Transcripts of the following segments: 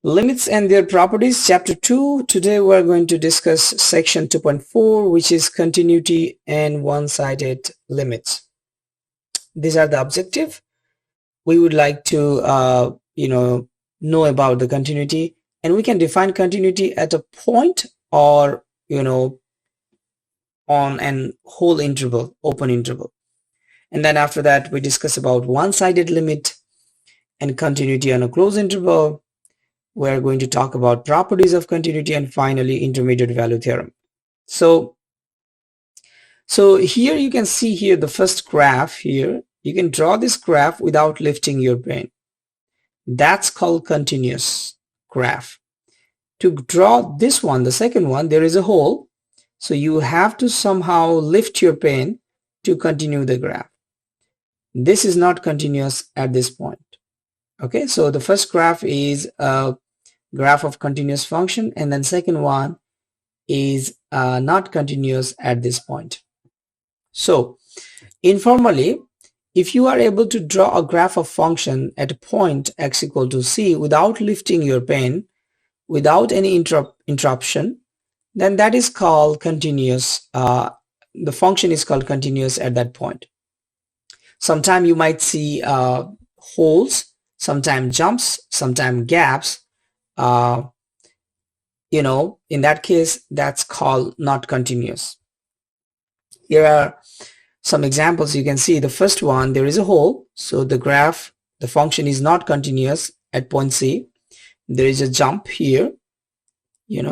Limits and their properties, chapter 2. Today we're going to discuss section 2.4, which is continuity and one-sided limits. These are the objective. We would like to know about the continuity, and we can define continuity at a point or on an whole interval, open interval. And then after that we discuss about one-sided limit and continuity on a closed interval. We're going to talk about properties of continuity, and finally intermediate value theorem. So here you can see here the first graph here. You can draw this graph without lifting your pen. That's called continuous graph. To draw this one, the second one, there is a hole. So you have to somehow lift your pen to continue the graph. This is not continuous at this point. Okay, so the first graph is a graph of continuous function, and then second one is not continuous at this point. So informally, if you are able to draw a graph of function at a point x equal to c without lifting your pen, without any interruption, then that is called continuous. The function is called continuous at that point. Sometimes you might see holes, sometimes jumps, sometimes gaps. In that case, that's called not continuous. Here are some examples. You can see the first one, there is a hole, so the graph, the function is not continuous at point C. There is a jump here,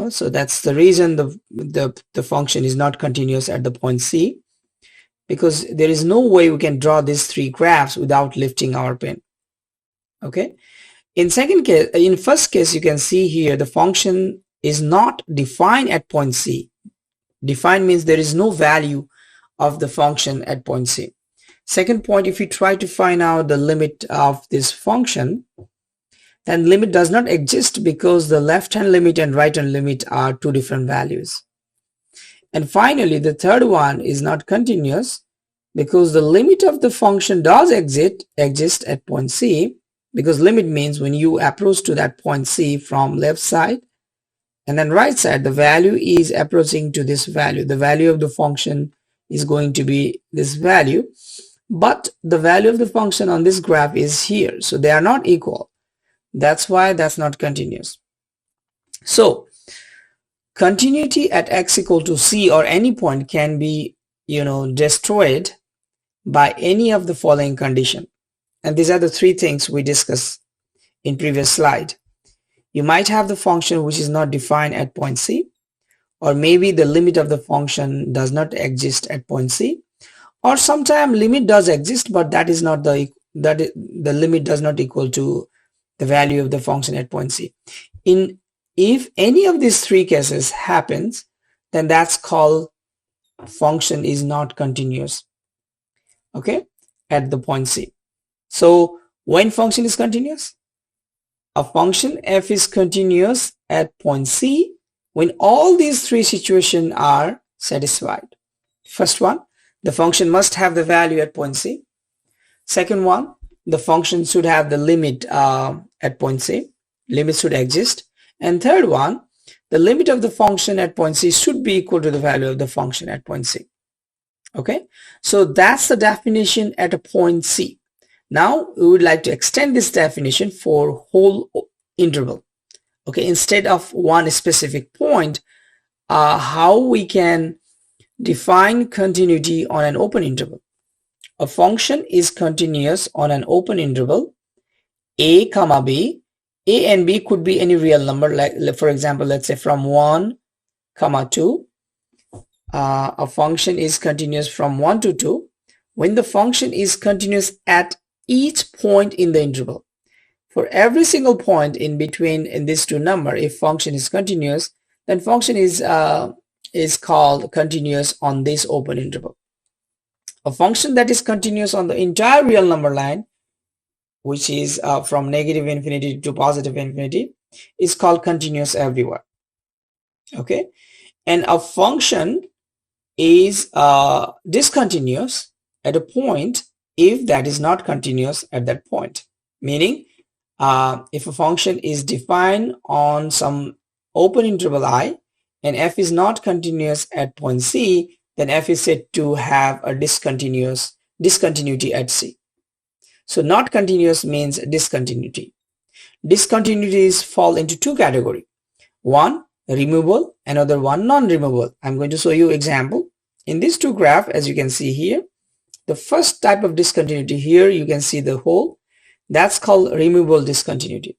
so that's the reason the function is not continuous at the point C, because there is no way we can draw these three graphs without lifting our pen. Okay, in first case, you can see here the function is not defined at point C. Defined means there is no value of the function at point C. Second point, if you try to find out the limit of this function, then limit does not exist because the left-hand limit and right-hand limit are two different values. And finally, the third one is not continuous because the limit of the function does exist at point C, because limit means when you approach to that point C from left side and then right side, the value is approaching to this value. The value of the function is going to be this value, but the value of the function on this graph is here, so they are not equal. That's why that's not continuous. So continuity at x equal to c or any point can be destroyed by any of the following condition, and these are the three things we discussed in previous slide. You might have the function which is not defined at point C, or maybe the limit of the function does not exist at point C, or sometimes limit does exist, but that is not the limit does not equal to the value of the function at point C. If any of these three cases happens, then that's called function is not continuous, okay, at the point C. So when function is continuous, a function f is continuous at point C when all these three situations are satisfied. First one, the function must have the value at point C. Second one, the function should have the limit at point C. Limit should exist. And third one, the limit of the function at point C should be equal to the value of the function at point C. Okay, so that's the definition at a point C. Now we would like to extend this definition for whole interval. Okay, instead of one specific point, how we can define continuity on an open interval. A function is continuous on an open interval a comma b. A and b could be any real number, like for example, let's say from 1 comma 2. A function is continuous from 1 to 2 when the function is continuous at each point in the interval. For every single point in between in these two numbers, if function is continuous, then function is called continuous on this open interval. A function that is continuous on the entire real number line, which is from negative infinity to positive infinity, is called continuous everywhere. Okay, and a function is discontinuous at a point if that is not continuous at that point, meaning If a function is defined on some open interval I and f is not continuous at point C, then f is said to have a discontinuity at C. So not continuous means discontinuity. Discontinuities fall into two categories. One, removable, another one non-removable. I'm going to show you example. In these two graphs, as you can see here, the first type of discontinuity here, you can see the hole. That's called removable discontinuity.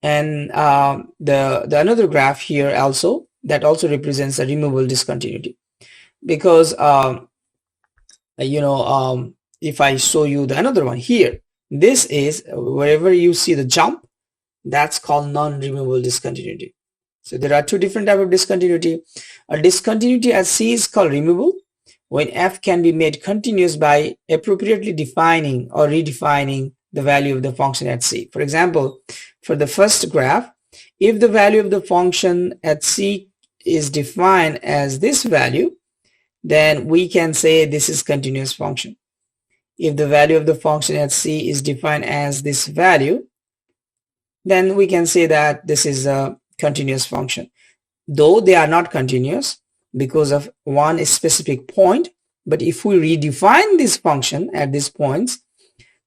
And the another graph here also, that also represents a removable discontinuity. Because if I show you the another one here, this is wherever you see the jump, that's called non-removable discontinuity. So there are two different types of discontinuity. A discontinuity at C is called removable when f can be made continuous by appropriately defining or redefining the value of the function at C. For example, for the first graph, if the value of the function at C is defined as this value, then we can say this is continuous function. If the value of the function at C is defined as this value, then we can say that this is a continuous function. Though they are not continuous because of one specific point, but if we redefine this function at these points,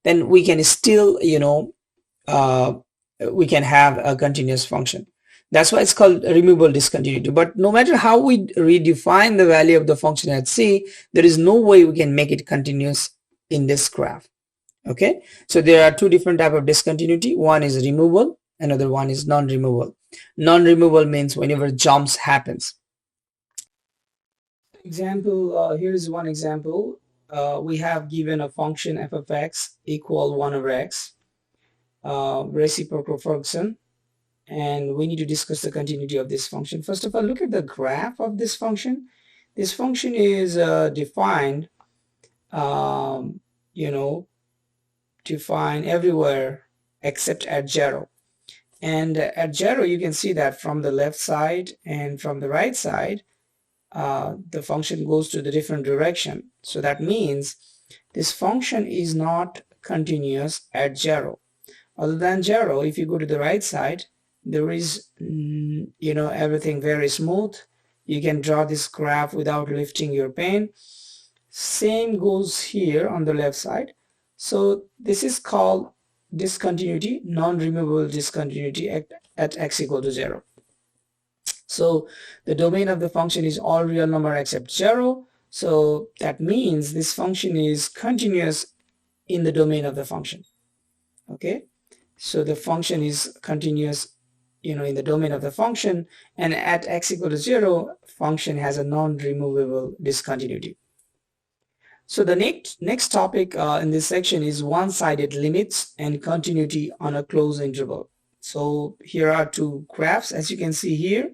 then we can still, we can have a continuous function. That's why it's called removable discontinuity. But no matter how we redefine the value of the function at C, there is no way we can make it continuous in this graph. Okay, so there are two different types of discontinuity. One is removable, another one is non-removable. Non-removable means whenever jumps happens. Example, here is one example. We have given a function f of x equal 1 over x, reciprocal function, and we need to discuss the continuity of this function. First of all, look at the graph of this function. This function is defined, defined everywhere except at 0. And at 0, you can see that from the left side and from the right side, the function goes to the different direction. So that means this function is not continuous at 0. Other than 0, if you go to the right side, there is, everything very smooth. You can draw this graph without lifting your pen. Same goes here on the left side. So this is called discontinuity, non-removable discontinuity at x equal to 0. So the domain of the function is all real number except 0. So that means this function is continuous in the domain of the function. Okay, so the function is continuous, in the domain of the function, and at x equal to 0, function has a non-removable discontinuity. So the next topic in this section is one-sided limits and continuity on a closed interval. So here are two graphs, as you can see here.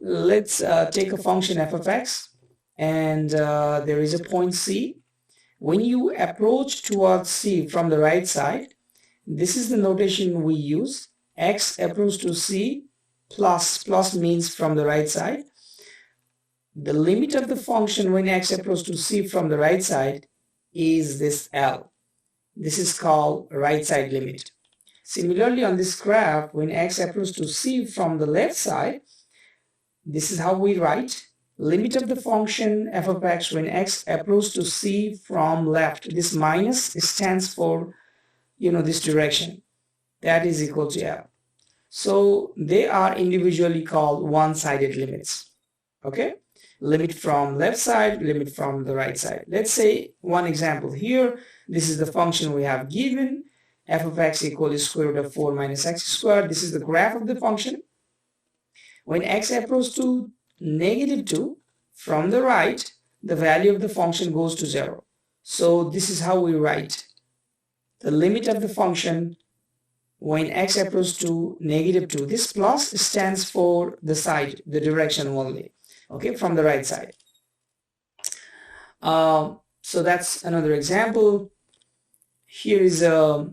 Let's take a function f of x, and there is a point C. When you approach towards C from the right side, this is the notation we use. X approach to C, plus means from the right side. The limit of the function when x approaches to C from the right side is this L. This is called right side limit. Similarly, on this graph, when x approaches to C from the left side, this is how we write limit of the function f of x when x approaches to C from left. This minus stands for, this direction. That is equal to L. So they are individually called one-sided limits. Okay? Limit from left side, limit from the right side. Let's say one example here. This is the function we have given. F of x equals square root of 4 minus x squared. This is the graph of the function. When x approaches to -2 from the right, the value of the function goes to 0. So this is how we write the limit of the function when x approaches to -2. This plus stands for the side, the direction only. Okay, from the right side. So that's another example. Here is a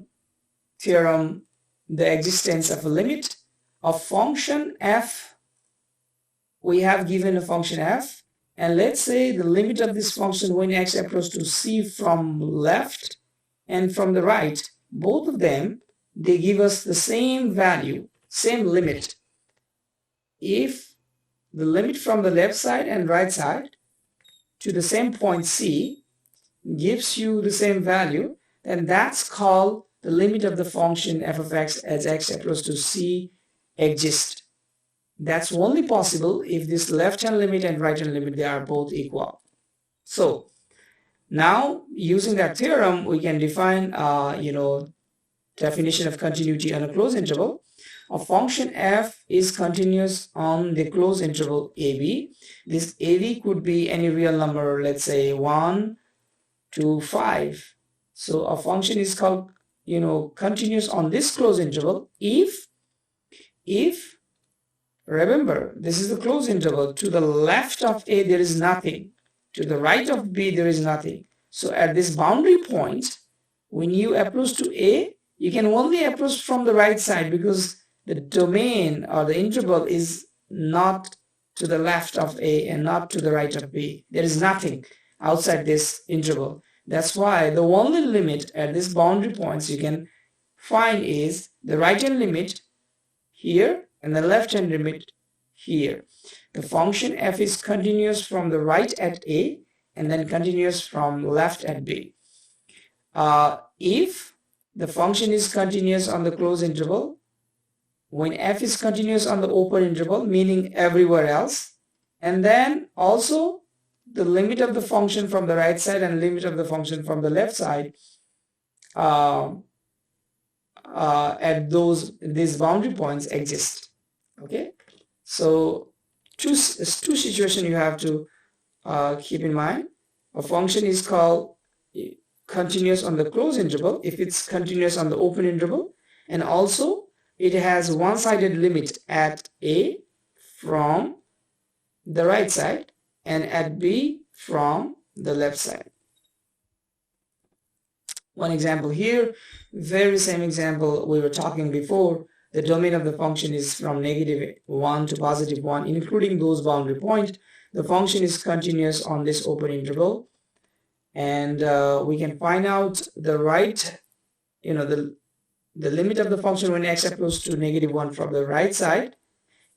theorem, the existence of a limit of function f. We have given a function f, and let's say the limit of this function when x approaches to C from left and from the right, both of them, they give us the same value, same limit. If the limit from the left side and right side to the same point C gives you the same value, then that's called the limit of the function f of x as x equals to c exists. That's only possible if this left-hand limit and right-hand limit, they are both equal. So now using that theorem, we can define, definition of continuity on a closed interval. A function f is continuous on the closed interval AB. This AB could be any real number, let's say 1 to 5. So a function is called, continuous on this closed interval if remember, this is the closed interval. To the left of A, there is nothing. To the right of B, there is nothing. So at this boundary point, when you approach to A, you can only approach from the right side because the domain or the interval is not to the left of A and not to the right of B. There is nothing outside this interval. That's why the only limit at this boundary points you can find is the right-hand limit here and the left-hand limit here. The function f is continuous from the right at A and then continuous from left at B. If the function is continuous on the closed interval, when f is continuous on the open interval, meaning everywhere else, and then also the limit of the function from the right side and limit of the function from the left side at these boundary points exist. Okay, so two situations you have to keep in mind. A function is called continuous on the closed interval if it's continuous on the open interval, and also it has one-sided limit at A from the right side and at B from the left side. One example here, very same example we were talking before. The domain of the function is from -1 to +1, including those boundary points. The function is continuous on this open interval, and we can find out the the limit of the function when x approaches to -1 from the right side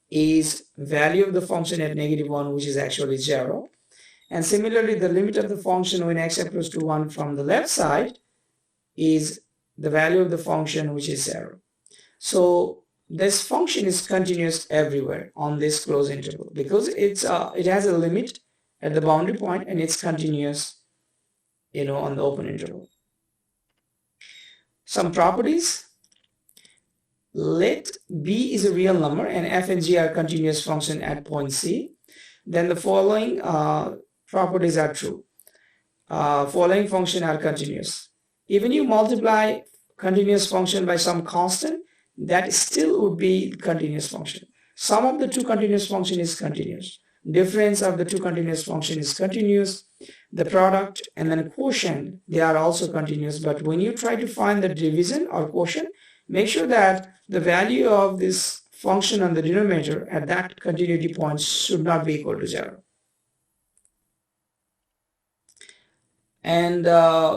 is value of the function at -1, which is actually 0. And similarly, the limit of the function when x approaches to 1 from the left side is the value of the function, which is 0. So this function is continuous everywhere on this closed interval because it has a limit at the boundary point and it's continuous, on the open interval. Some properties. Let B is a real number and f and g are continuous function at point C. Then the following properties are true. Following function are continuous. Even you multiply continuous function by some constant, that still would be continuous function. Sum of the two continuous function is continuous. Difference of the two continuous function is continuous. The product and then quotient, they are also continuous. But when you try to find the division or quotient, make sure that the value of this function on the denominator at that continuity point should not be equal to 0. And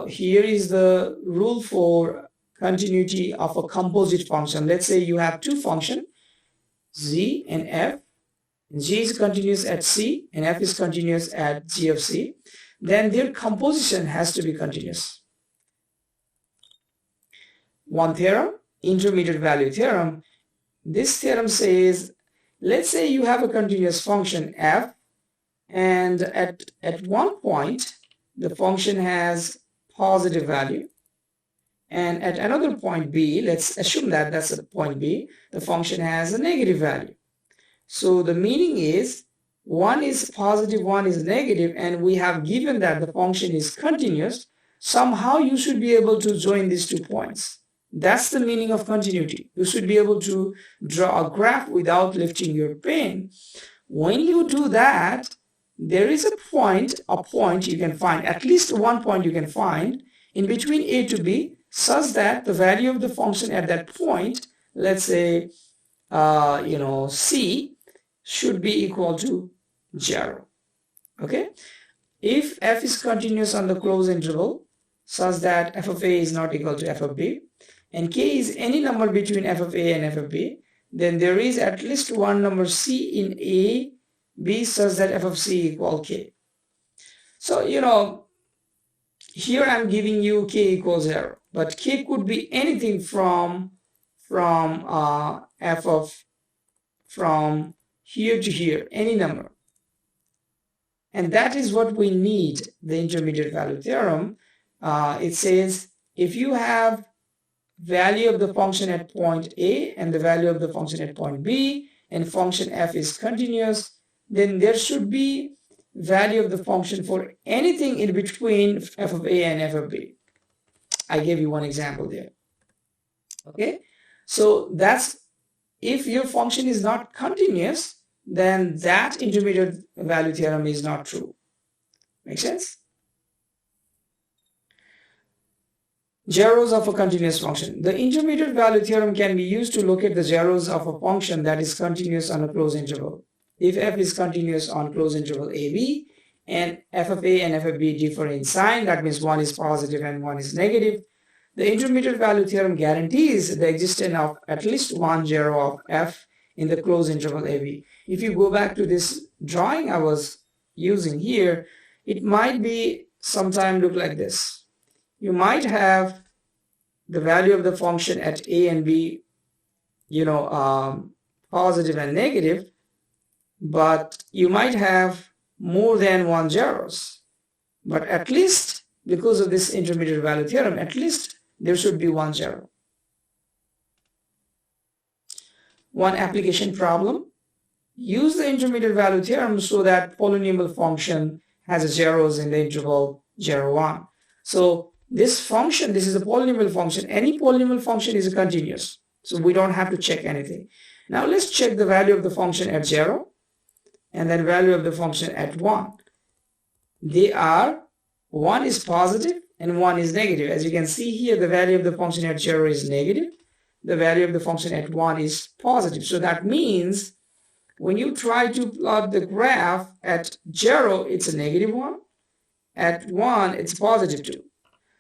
here is the rule for continuity of a composite function. Let's say you have two functions, z and f. G is continuous at C and f is continuous at g of C. Then their composition has to be continuous. One theorem, intermediate value theorem. This theorem says, let's say you have a continuous function f, and at one point the function has positive value, and at another point B, let's assume that that's a point B, the function has a negative value. So the meaning is one is positive, one is negative, and we have given that the function is continuous. Somehow you should be able to join these 2 points. That's the meaning of continuity. You should be able to draw a graph without lifting your pen. When you do that, there is a point you can find, at least one point you can find in between A to B, such that the value of the function at that point, let's say, C, should be equal to 0. Okay? If f is continuous on the closed interval, such that f of A is not equal to f of B, and k is any number between f of a and f of b, then there is at least one number c in a, b such that f of c equal k. So, here I'm giving you k equals 0, but k could be anything from here to here, any number. And that is what we need, the intermediate value theorem. It says if you have value of the function at point A and the value of the function at point B, and function f is continuous, then there should be value of the function for anything in between f of A and f of B. I gave you one example there. Okay, so that's, if your function is not continuous, then that intermediate value theorem is not true. Make sense? Zeros of a continuous function. The intermediate value theorem can be used to locate the zeros of a function that is continuous on a closed interval. If f is continuous on closed interval ab, and f of a and f of b differ in sign, that means one is positive and one is negative, the intermediate value theorem guarantees the existence of at least one zero of f in the closed interval ab. If you go back to this drawing I was using here, it might be sometime look like this. You might have the value of the function at a and b, positive and negative, but you might have more than one zeros. But at least, because of this intermediate value theorem, at least there should be one zero. One application problem: use the intermediate value theorem so that polynomial function has zeros in the interval 0, 1. So this function, this is a polynomial function. Any polynomial function is continuous, so we don't have to check anything. Now let's check the value of the function at 0 and then value of the function at 1. They are, one is positive and one is negative. As you can see here, the value of the function at 0 is negative. The value of the function at 1 is positive. So that means when you try to plot the graph at 0, it's a negative 1. At 1, it's positive 2.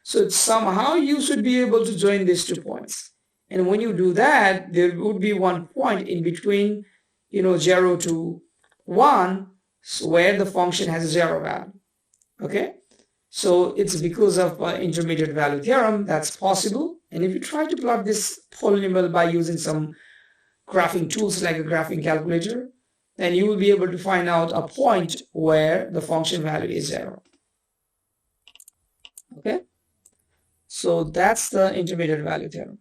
So somehow you should be able to join these 2 points. And when you do that, there would be one point in between, 0 to 1, where the function has a 0 value. Okay? So it's because of intermediate value theorem that's possible. And if you try to plot this polynomial by using some graphing tools like a graphing calculator, then you will be able to find out a point where the function value is 0. Okay? So that's the intermediate value theorem.